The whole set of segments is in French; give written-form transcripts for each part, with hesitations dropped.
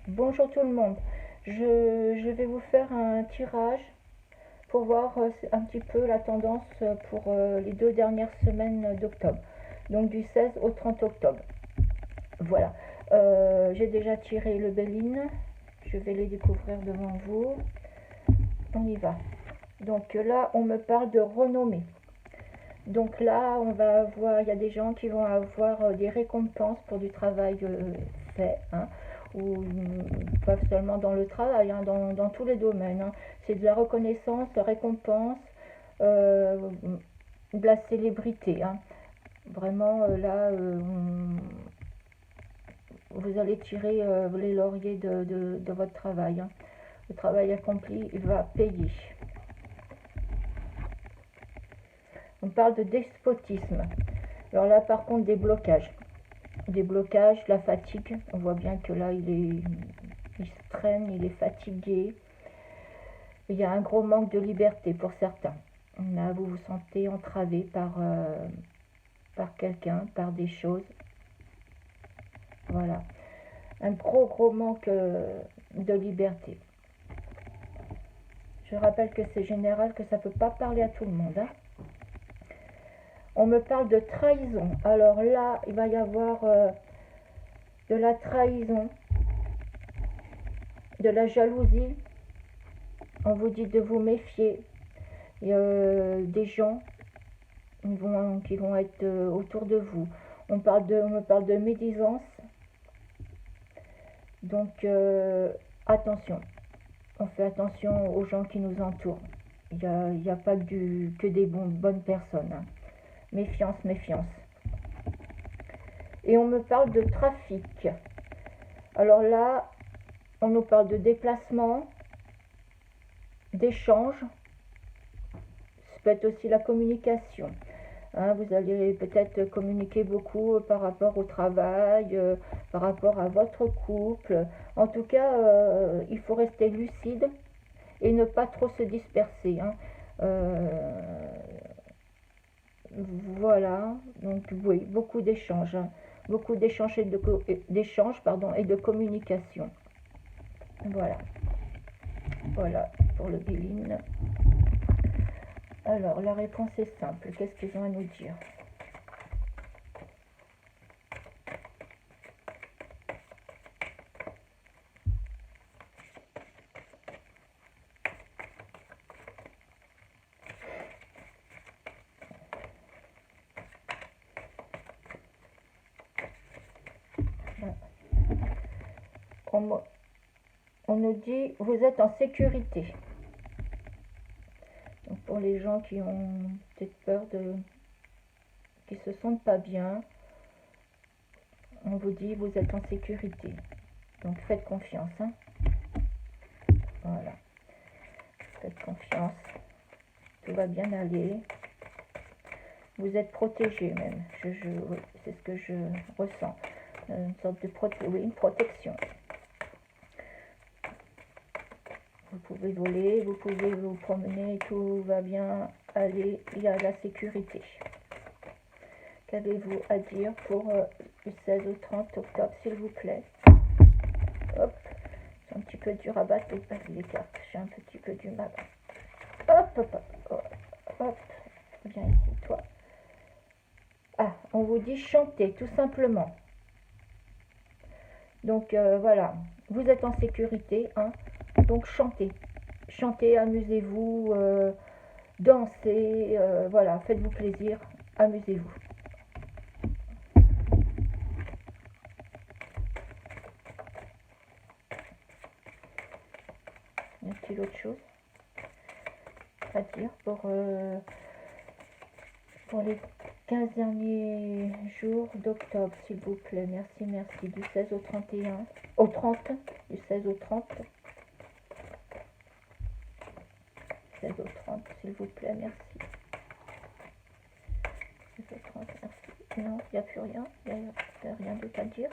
Bonjour tout le monde. Je vais vous faire un tirage pour voir un petit peu la tendance pour les 2 dernières semaines d'octobre. Donc du 16 au 30 octobre. Voilà. J'ai déjà tiré le Béline. Je vais les découvrir devant vous. On y va. Donc là, on me parle de renommée. Donc là, on va avoir, il y a des gens qui vont avoir des récompenses pour du travail fait, hein, ou pas seulement dans le travail, hein, dans tous les domaines, hein. C'est de la reconnaissance, de la récompense, euh, de la célébrité, hein. Vraiment, là, vous allez tirer les lauriers de votre travail, hein. Le travail accompli va payer. On parle de despotisme. Alors là, par contre, des blocages. Des blocages, la fatigue. On voit bien que là, il se traîne, il est fatigué. Il y a un gros manque de liberté pour certains. Là, vous vous sentez entravé par quelqu'un, par des choses. Voilà. Un gros manque de liberté. Je rappelle que c'est général, que ça ne peut pas parler à tout le monde, hein. On me parle de trahison. Alors là, il va y avoir de la trahison, de la jalousie. On vous dit de vous méfier. Il y a des gens qui vont être autour de vous. On me parle de médisance. Donc attention. On fait attention aux gens qui nous entourent. Il n'y a pas que des bonnes personnes, hein. Méfiance, méfiance. Et on me parle de trafic. Alors là, on nous parle de déplacement, d'échange. Ça peut être aussi la communication. Hein, vous allez peut-être communiquer beaucoup par rapport au travail, par rapport à votre couple. En tout cas, il faut rester lucide et ne pas trop se disperser, hein. Voilà, donc oui, beaucoup d'échanges, hein. Beaucoup d'échanges et de communication. Voilà, voilà pour le Béline. Alors, la réponse est simple. Qu'est-ce qu'ils ont à nous dire? On nous dit, vous êtes en sécurité. Donc pour les gens qui ont peut-être peur qui se sentent pas bien, on vous dit, vous êtes en sécurité. Donc faites confiance, hein. Voilà. Faites confiance. Tout va bien aller. Vous êtes protégé même. Oui, c'est ce que je ressens. Une sorte de une protection. Vous pouvez voler, vous pouvez vous promener, tout va bien aller. Il y a la sécurité. Qu'avez-vous à dire pour le 16 au 30 octobre, s'il vous plaît? Hop, c'est un petit peu dur à battre les cartes. J'ai un petit peu du mal. Hop, viens ici, toi. Ah, on vous dit chanter, tout simplement. Donc voilà, vous êtes en sécurité, hein. Donc chantez, chantez, amusez-vous, dansez, voilà, faites-vous plaisir, amusez-vous. Y a-t-il autre chose à dire pour les 15 derniers jours d'octobre, s'il vous plaît? Merci, merci. Du 16 au 31, au 30, du 16 au 30. 16 au 30, s'il vous plaît, merci. 16 au 30, merci. Non, il n'y a plus rien, il n'y a rien d'autre à dire.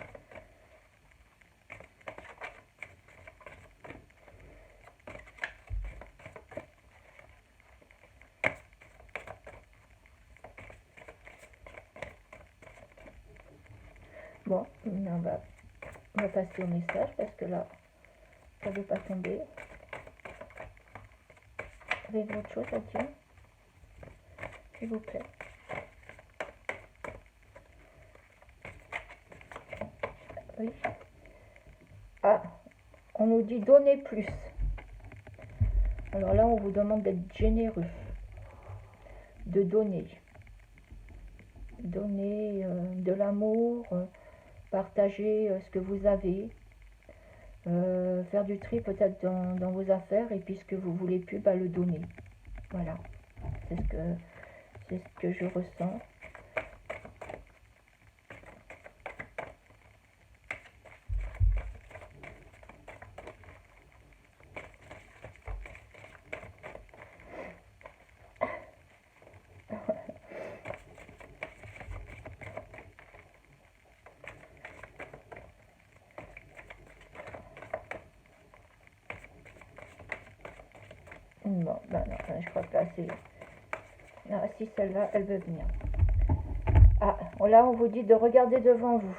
Bon, on va passer au message parce que là, Ça ne veut pas tomber. Avez-vous autre chose à dire? S'il vous plaît. Oui. Ah, on nous dit donner plus. Alors là, on vous demande d'être généreux. De donner. Donner de l'amour, partager ce que vous avez. Faire du tri peut-être dans vos affaires et puis ce que vous voulez plus, bah, le donner. Voilà. C'est ce que je ressens. Bon, bah non, je crois que là c'est... Ah, si celle-là, elle veut venir. Ah, là on vous dit de regarder devant vous.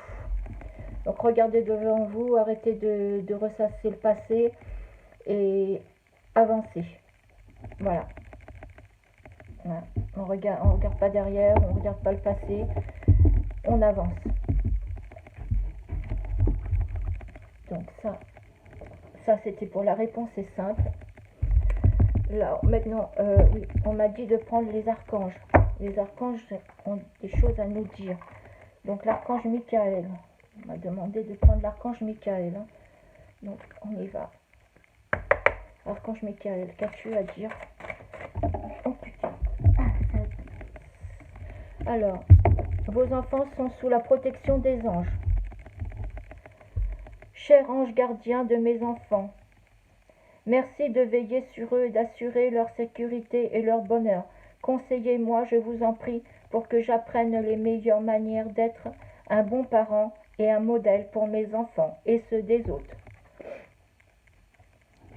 Donc regardez devant vous, arrêtez de ressasser le passé et avancez. Voilà. Voilà. On regarde pas derrière, on regarde pas le passé, on avance. Donc ça c'était pour la réponse, c'est simple. Là, maintenant, oui, on m'a dit de prendre les archanges. Les archanges ont des choses à nous dire. Donc l'archange Michael, on m'a demandé de prendre l'archange Michael. Hein. Donc on y va. Archange Michael, qu'as-tu à dire? Oh putain. Alors, vos enfants sont sous la protection des anges. Cher ange gardien de mes enfants, merci de veiller sur eux et d'assurer leur sécurité et leur bonheur. Conseillez-moi, je vous en prie, pour que j'apprenne les meilleures manières d'être un bon parent et un modèle pour mes enfants et ceux des autres.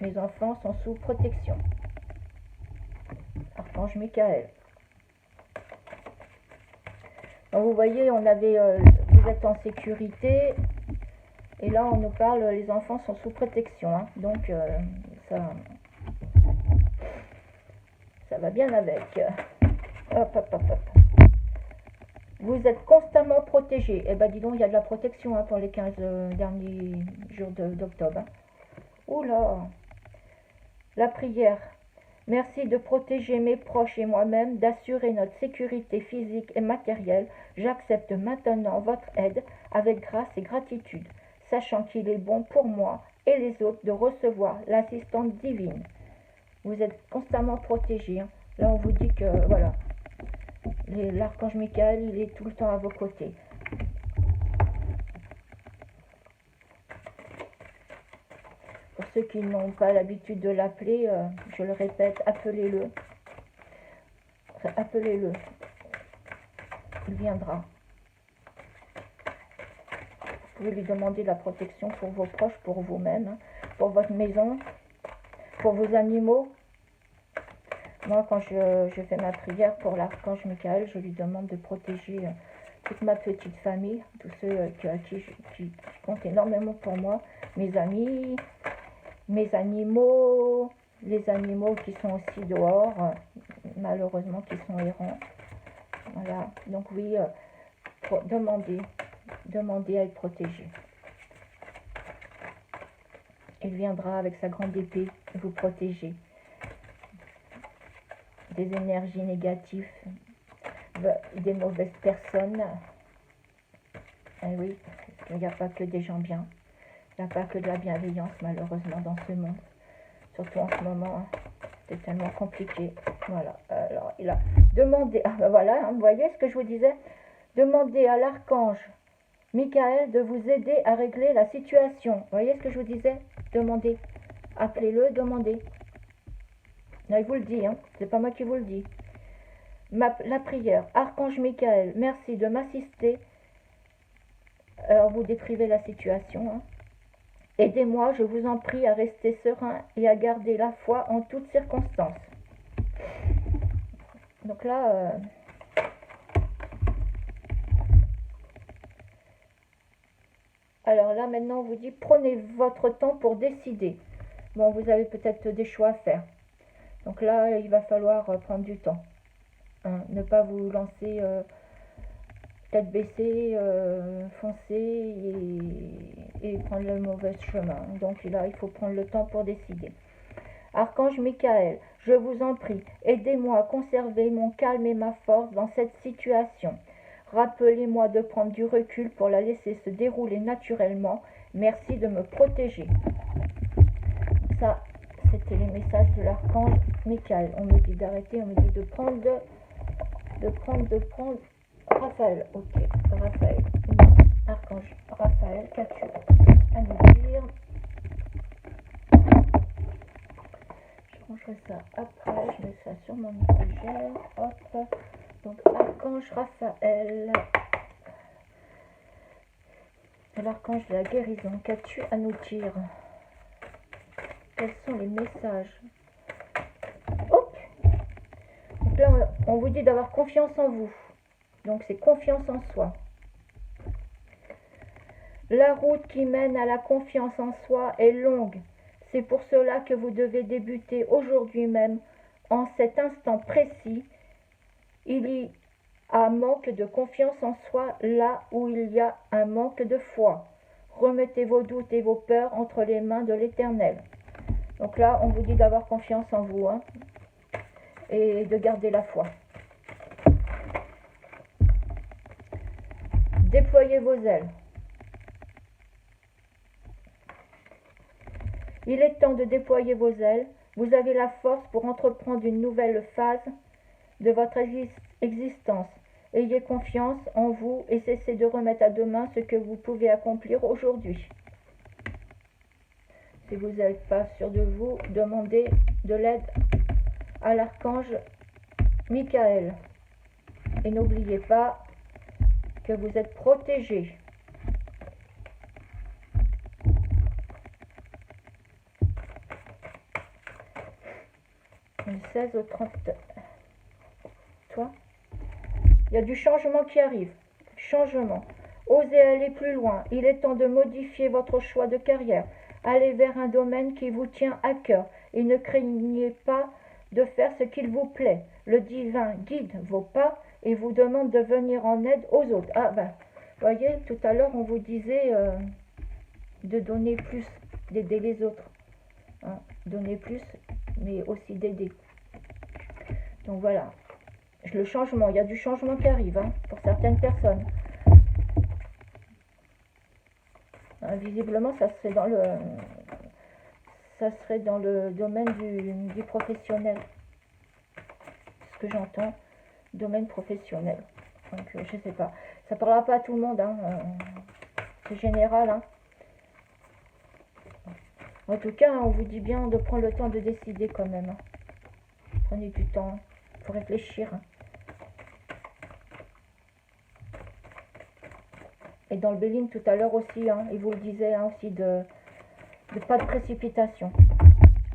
Mes enfants sont sous protection. Archange Michael. Donc vous voyez, vous êtes en sécurité. Et là, on nous parle, les enfants sont sous protection. Hein, donc, ça va bien avec. Hop, hop, hop, hop. Vous êtes constamment protégés. Eh ben, dis donc, il y a de la protection hein, pour les 15 derniers jours d'octobre. Hein. Oula. La prière. Merci de protéger mes proches et moi-même, d'assurer notre sécurité physique et matérielle. J'accepte maintenant votre aide avec grâce et gratitude, sachant qu'il est bon pour moi et les autres de recevoir l'assistance divine. Vous êtes constamment protégés. Hein. Là, on vous dit que, voilà, l'archange Michael, il est tout le temps à vos côtés. Pour ceux qui n'ont pas l'habitude de l'appeler, je le répète, appelez-le. Appelez-le. Il viendra. Vous pouvez lui demander la protection pour vos proches, pour vous-même, hein, pour votre maison, pour vos animaux. Moi, quand je fais ma prière pour l'archange Michael, je lui demande de protéger toute ma petite famille, tous ceux qui comptent énormément pour moi, mes amis, mes animaux, les animaux qui sont aussi dehors, malheureusement qui sont errants. Voilà, donc oui, demandez à être protégé. Il viendra avec sa grande épée vous protéger des énergies négatives, des mauvaises personnes. Et oui, il n'y a pas que des gens bien. Il n'y a pas que de la bienveillance, malheureusement, dans ce monde. Surtout en ce moment, hein, c'est tellement compliqué. Voilà, alors il a demandé, ah ben voilà, hein, vous voyez ce que je vous disais? Demandez à l'archange Michael de vous aider à régler la situation. Vous voyez ce que je vous disais? Demandez. Appelez-le, demandez. Là, il vous le dit, hein, c'est pas moi qui vous le dis. La prière. Archange Michael, merci de m'assister. Alors, vous décrivez la situation. Hein. Aidez-moi, je vous en prie, à rester serein et à garder la foi en toutes circonstances. Donc là, alors là, maintenant, on vous dit, prenez votre temps pour décider. bon, vous avez peut-être des choix à faire. Donc là, il va falloir prendre du temps. Hein, ne pas vous lancer tête baissée, foncer et prendre le mauvais chemin. Donc là, il faut prendre le temps pour décider. Archange Michael, je vous en prie, aidez-moi à conserver mon calme et ma force dans cette situation. Rappelez-moi de prendre du recul pour la laisser se dérouler naturellement. Merci de me protéger. Ça, c'était les messages de l'archange Michael. On me dit d'arrêter, on me dit de prendre Raphaël. Ok, Raphaël. Archange Raphaël, qu'as-tu à nous dire? Je rangerai ça après, je mets ça sur mon étagère. Hop. Donc, archange Raphaël. L'archange de la guérison, qu'as-tu à nous dire? Quels sont les messages? Hop. Donc là, on vous dit d'avoir confiance en vous. Donc c'est confiance en soi. La route qui mène à la confiance en soi est longue. C'est pour cela que vous devez débuter aujourd'hui même. En cet instant précis, il y a un manque de confiance en soi là où il y a un manque de foi. Remettez vos doutes et vos peurs entre les mains de l'Éternel. Donc là, on vous dit d'avoir confiance en vous, hein, et de garder la foi. Déployez vos ailes. Il est temps de déployer vos ailes. Vous avez la force pour entreprendre une nouvelle phase de votre existence. Ayez confiance en vous et cessez de remettre à demain ce que vous pouvez accomplir aujourd'hui. Si vous n'êtes pas sûr de vous, demandez de l'aide à l'archange Michael. Et n'oubliez pas que vous êtes protégé. Du 16 au 30. Toi, il y a du changement qui arrive. Changement. Osez aller plus loin. Il est temps de modifier votre choix de carrière. Allez vers un domaine qui vous tient à cœur et ne craignez pas de faire ce qu'il vous plaît. Le divin guide vos pas et vous demande de venir en aide aux autres. Ah ben, voyez, tout à l'heure on vous disait de donner plus, d'aider les autres. Hein, donner plus, mais aussi d'aider. Donc voilà, le changement, il y a du changement qui arrive, hein, pour certaines personnes. Visiblement, ça serait dans le domaine du professionnel. Ce que j'entends, domaine professionnel. Donc, je sais pas. Ça parlera pas à tout le monde, hein. C'est général, hein. En tout cas, on vous dit bien de prendre le temps de décider quand même. Hein. Prenez du temps pour réfléchir. Hein. Et dans le Béline tout à l'heure aussi, hein, il vous le disait hein, aussi de pas de précipitation.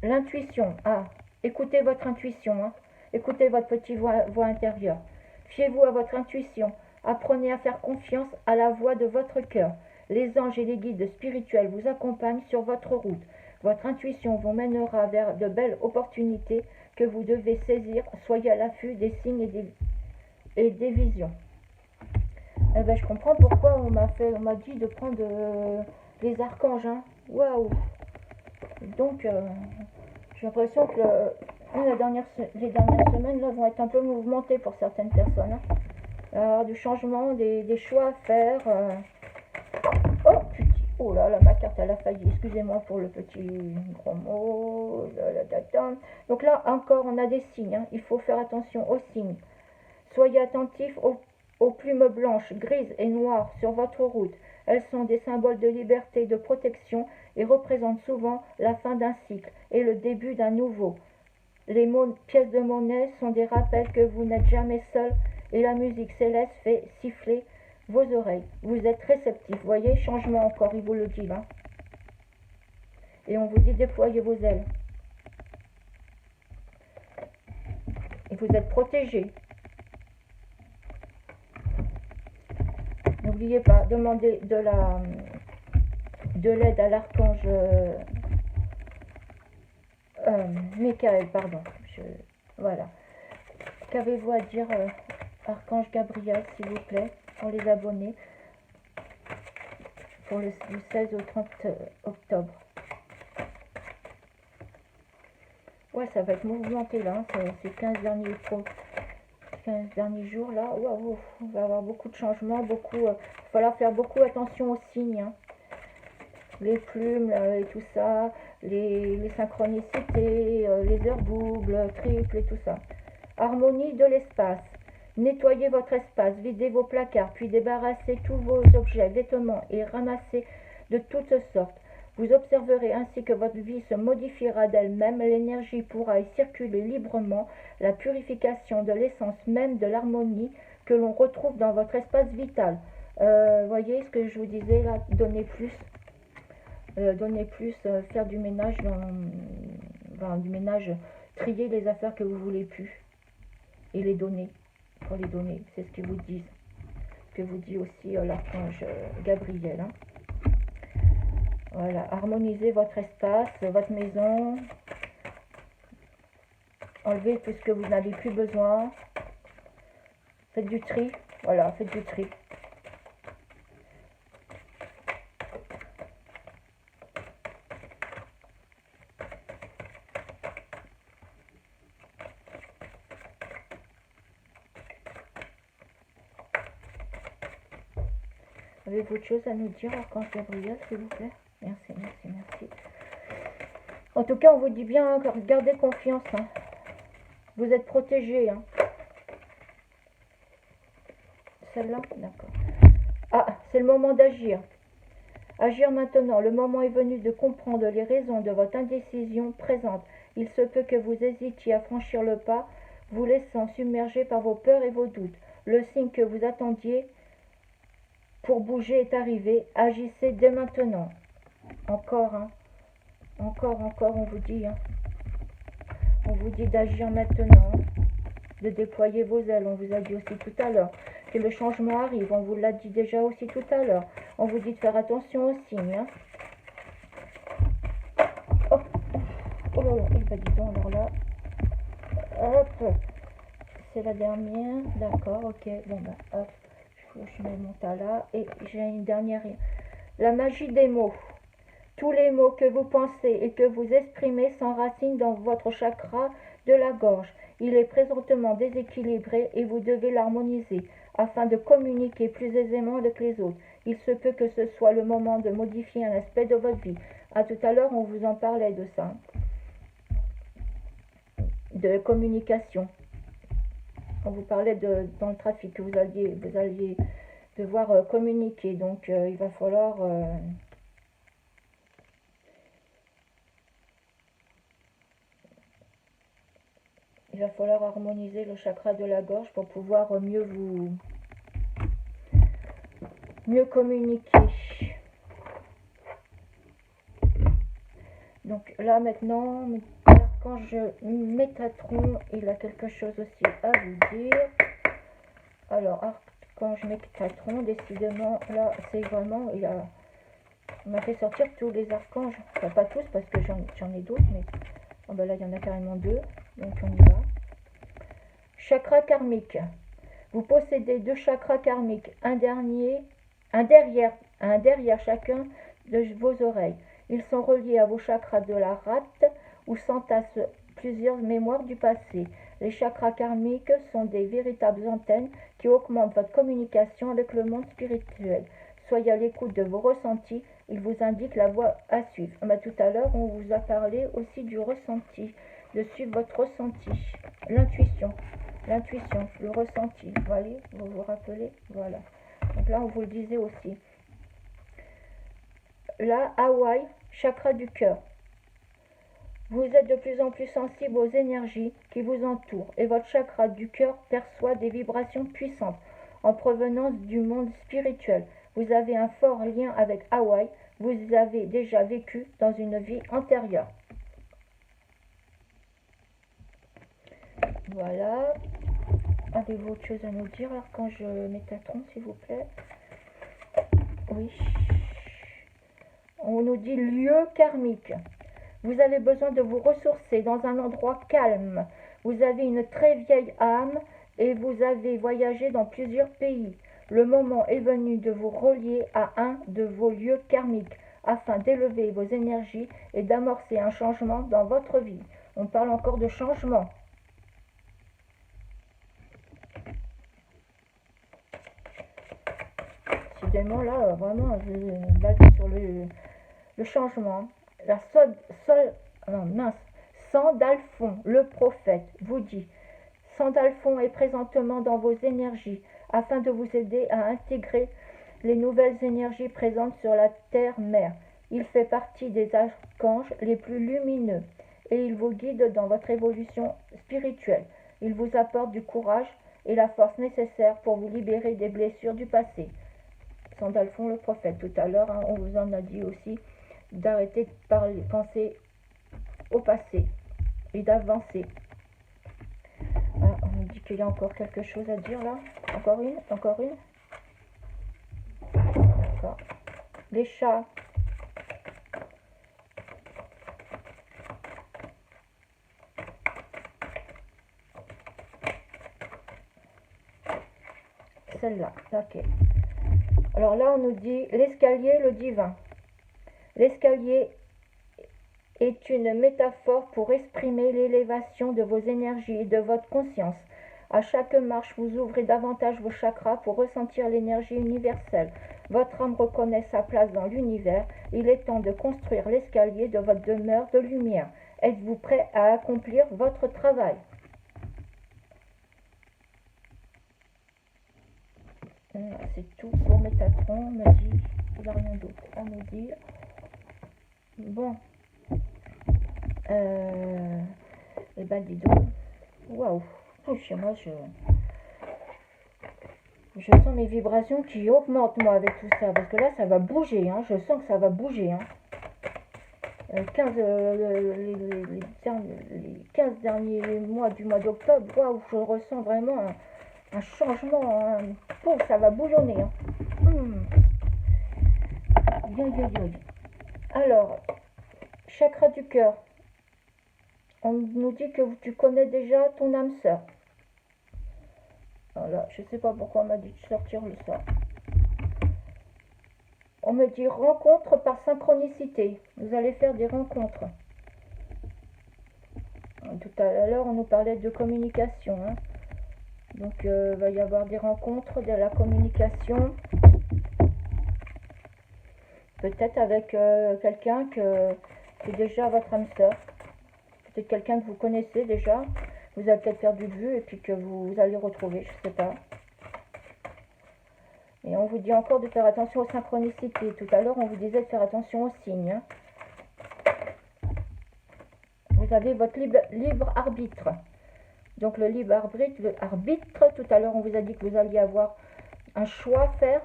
L'intuition, écoutez votre intuition, hein, écoutez votre petite voix intérieure. Fiez-vous à votre intuition, apprenez à faire confiance à la voix de votre cœur. Les anges et les guides spirituels vous accompagnent sur votre route. Votre intuition vous mènera vers de belles opportunités que vous devez saisir. Soyez à l'affût des signes et des visions. Eh ben, je comprends pourquoi on m'a dit de prendre les archanges. Hein. Waouh! Donc, j'ai l'impression que les dernières semaines là, vont être un peu mouvementées pour certaines personnes. Hein. Alors, du changement, des choix à faire. Oh, putain! Oh là là, ma carte elle a failli. Excusez-moi pour le petit gros mot. Donc là, encore, on a des signes. Hein. Il faut faire attention aux signes. Soyez attentifs aux plumes blanches, grises et noires sur votre route. Elles sont des symboles de liberté, de protection et représentent souvent la fin d'un cycle et le début d'un nouveau. Les pièces de monnaie sont des rappels que vous n'êtes jamais seul et la musique céleste fait siffler vos oreilles. Vous êtes réceptif. Voyez, changement encore, il vous le dit là. Et on vous dit déployez vos ailes. Et vous êtes protégé. N'oubliez pas, demandez de l'aide à l'archange Michael, pardon. Voilà. Qu'avez-vous à dire, Archange Gabriel, s'il vous plaît, pour les abonnés, pour du 16 au 30 octobre? Ouais, ça va être mouvementé là, hein, ces 15 derniers jours là. Waouh, on va avoir beaucoup de changements, il va falloir faire beaucoup attention aux signes, hein. Les plumes là, et tout ça, les synchronicités, les heures doubles, triples et tout ça. Harmonie de l'espace. Nettoyez votre espace, videz vos placards, puis débarrassez tous vos objets, vêtements et ramassez de toutes sortes. Vous observerez ainsi que votre vie se modifiera d'elle-même, l'énergie pourra y circuler librement, la purification de l'essence même de l'harmonie que l'on retrouve dans votre espace vital. Voyez ce que je vous disais là, donnez plus, faire du ménage, trier les affaires que vous voulez plus et les donner, pour les donner, c'est ce qu'ils vous disent, que vous dit aussi l'archange Gabriel, hein. Voilà, harmonisez votre espace, votre maison, enlevez tout ce que vous n'avez plus besoin, faites du tri, voilà, faites du tri. Avez-vous autre chose à nous dire, Archange Gabriel, s'il vous plaît? Merci, merci, merci. En tout cas, on vous dit bien, gardez confiance, hein. Vous êtes protégés, hein. Celle-là? D'accord. Ah, c'est le moment d'agir. Agir maintenant. Le moment est venu de comprendre les raisons de votre indécision présente. Il se peut que vous hésitiez à franchir le pas, vous laissant submerger par vos peurs et vos doutes. Le signe que vous attendiez pour bouger est arrivé. Agissez dès maintenant. Encore, hein. Encore, on vous dit, hein. On vous dit d'agir maintenant, de déployer vos ailes. On vous a dit aussi tout à l'heure que le changement arrive. On vous l'a dit déjà aussi tout à l'heure. On vous dit de faire attention aux signes, hein. Oh, oh là là, bah dis donc, alors là, hop, c'est la dernière, d'accord, ok, bon bah hop, je mets mon tas là, et j'ai une dernière, la magie des mots. Tous les mots que vous pensez et que vous exprimez s'enracinent dans votre chakra de la gorge. Il est présentement déséquilibré et vous devez l'harmoniser afin de communiquer plus aisément avec les autres. Il se peut que ce soit le moment de modifier un aspect de votre vie. À tout à l'heure, on vous en parlait de ça, de communication. On vous parlait dans le trafic que vous alliez devoir communiquer. Donc, il va falloir... il va falloir harmoniser le chakra de la gorge pour pouvoir mieux communiquer. Donc là maintenant, l'archange Métatron, il a quelque chose aussi à vous dire. Alors, archange Métatron, décidément, là, c'est vraiment, on m'a fait sortir tous les archanges. Enfin, pas tous, parce que j'en ai d'autres, mais oh ben là, il y en a carrément deux. Donc, on y va. Chakra karmique. Vous possédez deux chakras karmiques, un derrière chacun de vos oreilles. Ils sont reliés à vos chakras de la rate où s'entassent plusieurs mémoires du passé. Les chakras karmiques sont des véritables antennes qui augmentent votre communication avec le monde spirituel. Soyez à l'écoute de vos ressentis, ils vous indiquent la voie à suivre. Tout à l'heure, on vous a parlé aussi du ressenti, de suivre votre ressenti, l'intuition, le ressenti, vous voyez, vous vous rappelez, voilà. Donc là, on vous le disait aussi. Là, Hawaï, chakra du cœur. Vous êtes de plus en plus sensible aux énergies qui vous entourent et votre chakra du cœur perçoit des vibrations puissantes en provenance du monde spirituel. Vous avez un fort lien avec Hawaï, vous avez déjà vécu dans une vie antérieure. Voilà. Avez-vous autre chose à nous dire, archange Métatron, s'il vous plaît? Oui. On nous dit lieu karmique. Vous avez besoin de vous ressourcer dans un endroit calme. Vous avez une très vieille âme et vous avez voyagé dans plusieurs pays. Le moment est venu de vous relier à un de vos lieux karmiques afin d'élever vos énergies et d'amorcer un changement dans votre vie. On parle encore de changement. Décidément là, vraiment, basé sur le changement. La Sandalphon, le prophète, vous dit: Sandalphon est présentement dans vos énergies afin de vous aider à intégrer les nouvelles énergies présentes sur la terre-mère. Il fait partie des archanges les plus lumineux et il vous guide dans votre évolution spirituelle. Il vous apporte du courage et la force nécessaire pour vous libérer des blessures du passé. Sandalphon le prophète. Tout à l'heure, on vous en a dit aussi d'arrêter de penser au passé et d'avancer. On dit qu'il y a encore quelque chose à dire là. Encore une. D'accord. Les chats. Celle-là, ok. Alors là, on nous dit l'escalier, le divin. L'escalier est une métaphore pour exprimer l'élévation de vos énergies et de votre conscience. À chaque marche, vous ouvrez davantage vos chakras pour ressentir l'énergie universelle. Votre âme reconnaît sa place dans l'univers. Il est temps de construire l'escalier de votre demeure de lumière. Êtes-vous prêt à accomplir votre travail? C'est tout pour Métatron, me dit. Il n'a rien d'autre à me dire. Bon. Eh ben dis donc. Waouh. Chez moi, je sens mes vibrations qui augmentent moi avec tout ça. Parce que là, ça va bouger. Hein. Je sens que ça va bouger. Hein. Les 15 derniers mois du mois d'octobre, waouh, je ressens vraiment un changement. Ça va bouillonner. Hein. Alors, chakra du cœur. On nous dit que tu connais déjà ton âme sœur. Voilà, je sais pas pourquoi on m'a dit de sortir ça. On me dit rencontre par synchronicité. Vous allez faire des rencontres. Tout à l'heure, on nous parlait de communication. Hein. Donc, il va y avoir des rencontres, de la communication. Peut-être avec quelqu'un qui est déjà votre âme sœur. Peut-être quelqu'un que vous connaissez déjà. Vous avez peut-être perdu de vue et puis que vous allez retrouver, je ne sais pas. Et on vous dit encore de faire attention aux synchronicités. Tout à l'heure, on vous disait de faire attention aux signes. Hein. Vous avez votre libre arbitre. Donc le libre arbitre, tout à l'heure, on vous a dit que vous alliez avoir un choix à faire,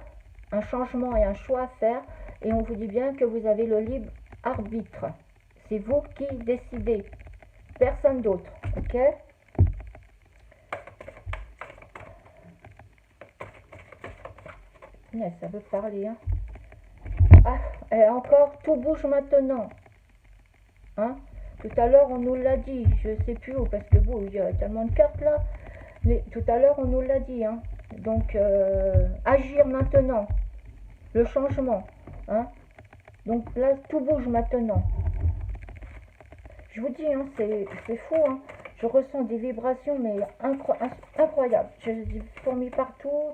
un changement et un choix à faire. Et on vous dit bien que vous avez le libre arbitre. C'est vous qui décidez. Personne d'autre. Ok ? Ça veut parler. Hein. Ah, et encore, tout bouge maintenant. Hein? Tout à l'heure, on nous l'a dit. Je ne sais plus où, parce que bon, il y a tellement de cartes là. Mais tout à l'heure, on nous l'a dit. Hein. Donc, agir maintenant. Le changement. Hein? Donc là, tout bouge maintenant. Je vous dis, hein, c'est fou. Hein. Je ressens des vibrations, mais incroyables. J'ai fourmis partout.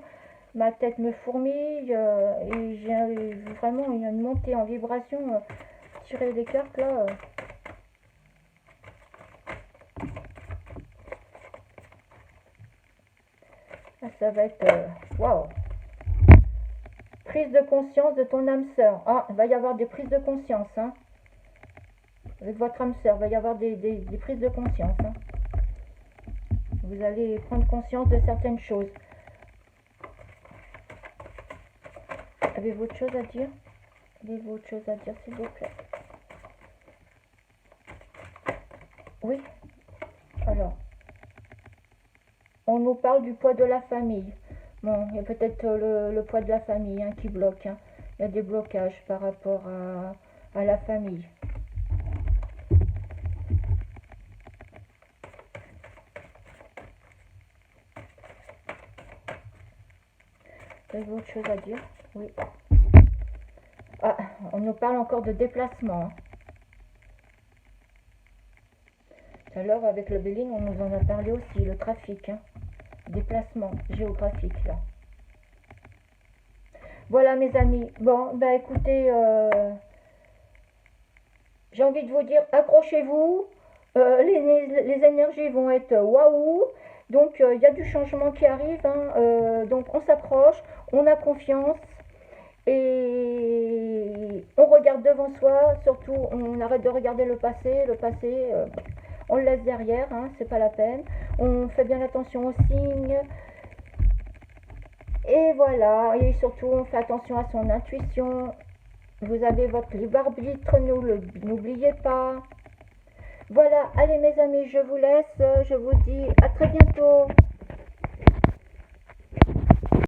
Ma tête me fourmille et j'ai vraiment une montée en vibration. Tirer les cartes là. Ça va être waouh. Prise de conscience de ton âme sœur. Ah, il va y avoir des prises de conscience. Hein. Avec votre âme sœur, il va y avoir des prises de conscience. Hein. Vous allez prendre conscience de certaines choses. Avez-vous autre chose à dire? Avez-vous autre chose à dire, s'il vous plaît? Oui. Alors, on nous parle du poids de la famille. Bon, il y a peut-être le poids de la famille hein, qui bloque. Hein. Il y a des blocages par rapport à la famille. Avez-vous autre chose à dire? Oui. Ah, on nous parle encore de déplacement. Hein. Tout à l'heure, avec le Béline, on nous en a parlé aussi, le trafic. Hein. Déplacement géographique, là. Voilà, mes amis. Bon, bah écoutez, j'ai envie de vous dire, accrochez-vous. Les énergies vont être waouh. Donc, il y a du changement qui arrive. Hein. Donc, on s'accroche, on a confiance. Et on regarde devant soi. Surtout, on arrête de regarder le passé. Le passé, on le laisse derrière. Hein, c'est pas la peine. On fait bien attention aux signes. Et voilà. Et surtout, on fait attention à son intuition. Vous avez votre libre arbitre, n'oubliez pas. Voilà, allez mes amis, je vous laisse. Je vous dis à très bientôt.